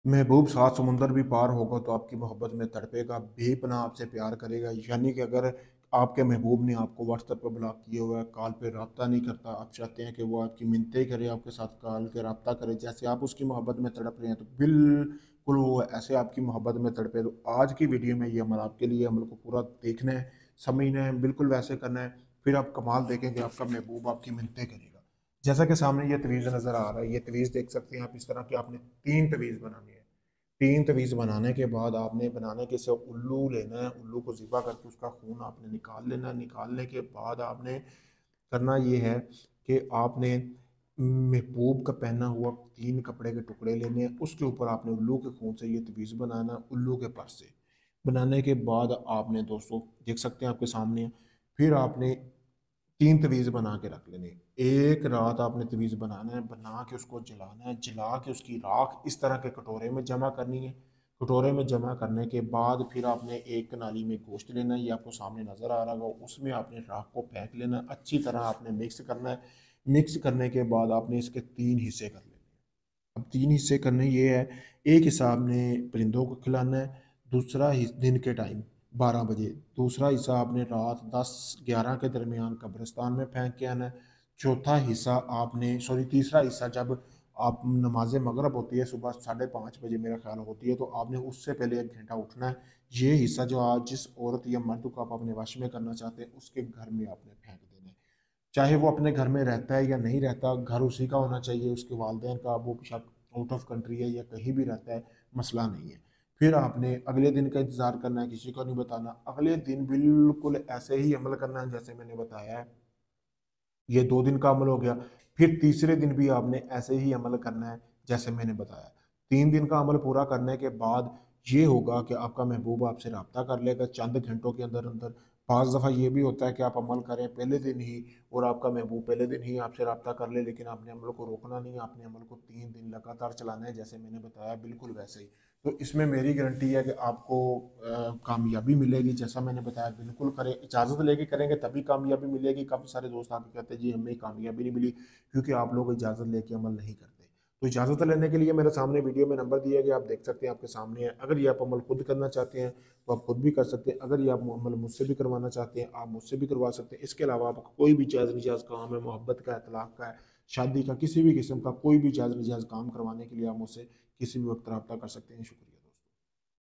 महबूब सात समुंदर भी पार होगा तो आपकी मोहब्बत में तड़पेगा, बेपनाह आपसे प्यार करेगा। यानी कि अगर आपके महबूब ने आपको व्हाट्सएप पे ब्लॉक किया हुआ है, कॉल पे रब्ता नहीं करता, आप चाहते हैं कि वो आपकी मिन्नतें करे, आपके साथ कॉल के रब्ता करे, जैसे आप उसकी मोहब्बत में तड़प रहे हैं, तो बिल्कुल वो ऐसे आपकी मोहब्बत में तड़पे। तो आज की वीडियो में ये अमल आपके लिए, अमल को पूरा देखना है, समझना है, बिल्कुल वैसे करना है। फिर आप कमाल देखेंगे, आपका महबूब आपकी मिन्नतें करेगा। जैसा कि सामने ये तवीज़ नज़र आ रहा है, ये तवीज़ देख सकते हैं आप इस तरह की। आपने तीन तवीज़ बनानी है। तीन तवीज़ बनाने के बाद आपने बनाने के से उल्लू लेना है, उल्लू को ज़िबा करके उसका खून आपने निकाल लेना है। निकालने के बाद आपने करना ये है कि आपने महबूब का पहना हुआ तीन कपड़े के टुकड़े लेने हैं, उसके ऊपर आपने उल्लू के खून से ये तवीज़ बनाना है, उल्लू के पर से। बनाने के बाद आपने दोस्तों देख सकते हैं आपके सामने है। फिर आपने तीन तवीज़ बना के रख लेने। एक रात आपने तवीज़ बनाना है, बना के उसको जलाना है, जला के उसकी राख इस तरह के कटोरे में जमा करनी है। कटोरे में जमा करने के बाद फिर आपने एक नाली में गोश्त लेना है, ये आपको सामने नज़र आ रहा होगा, उसमें आपने राख को फेंक लेना है, अच्छी तरह आपने मिक्स करना है। मिक्स करने के बाद आपने इसके तीन हिस्से कर लेने हैं। अब तीन हिस्से करने ये है, एक हिस्सा आपने परिंदों को खिलाना है, दूसरा दिन के टाइम 12 बजे, दूसरा हिस्सा आपने रात 10-11 के दरमियान कब्रिस्तान में फेंक के आना है, चौथा हिस्सा आपने सॉरी तीसरा हिस्सा जब आप नमाज मगरब होती है सुबह 5:30 बजे मेरा ख्याल होती है, तो आपने उससे पहले 1 घंटा उठना है। ये हिस्सा जो आज जिस औरत या मर्द को आप अपने वश में करना चाहते हैं उसके घर में आपने फेंक देना है। चाहे वो अपने घर में रहता है या नहीं रहता, घर उसी का होना चाहिए, उसके वालदेन का, वो बेशक आउट ऑफ कंट्री है या कहीं भी रहता है, मसला नहीं है। फिर आपने अगले दिन का इंतज़ार करना है, किसी को नहीं बताना। अगले दिन बिल्कुल ऐसे ही अमल करना है जैसे मैंने बताया है। ये 2 दिन का अमल हो गया। फिर तीसरे दिन भी आपने ऐसे ही अमल करना है जैसे मैंने बताया। 3 दिन का अमल पूरा करने के बाद ये होगा कि आपका महबूब आपसे रब्ता कर लेगा चंद घंटों के अंदर अंदर। 5 दफ़ा ये भी होता है कि आप अमल करें पहले दिन ही और आपका महबूब पहले दिन ही आपसे रब्ता कर ले, लेकिन आपने अमल को रोकना नहीं है, आपने अमल को 3 दिन लगातार चलाना है जैसे मैंने बताया, बिल्कुल वैसे ही। तो इसमें मेरी गारंटी है कि आपको कामयाबी मिलेगी। जैसा मैंने बताया बिल्कुल करें, इजाज़त लेके करेंगे तभी कामयाबी मिलेगी। काफ़ी सारे दोस्त आके कहते हैं जी हमें कामयाबी नहीं मिली क्योंकि आप लोग इजाज़त लेके अमल नहीं करते। तो इजाज़त लेने के लिए मेरे सामने वीडियो में नंबर दिया गया, आप देख सकते हैं, आपके सामने है। अगर ये आप अमल खुद करना चाहते हैं तो आप खुद भी कर सकते हैं। अगर ये आप अमल मुझसे भी करवाना चाहते हैं, आप मुझसे भी करवा सकते हैं। इसके अलावा आपका कोई भी जायज़ निजायज़ काम है, मोहब्बत का, इतलाक़ का है, शादी का, किसी भी किस्म का कोई भी जायज़ निजायज़ काम करवाने के लिए आप मुझसे किसी भी वक्त रब्ता कर सकते हैं। शुक्रिया।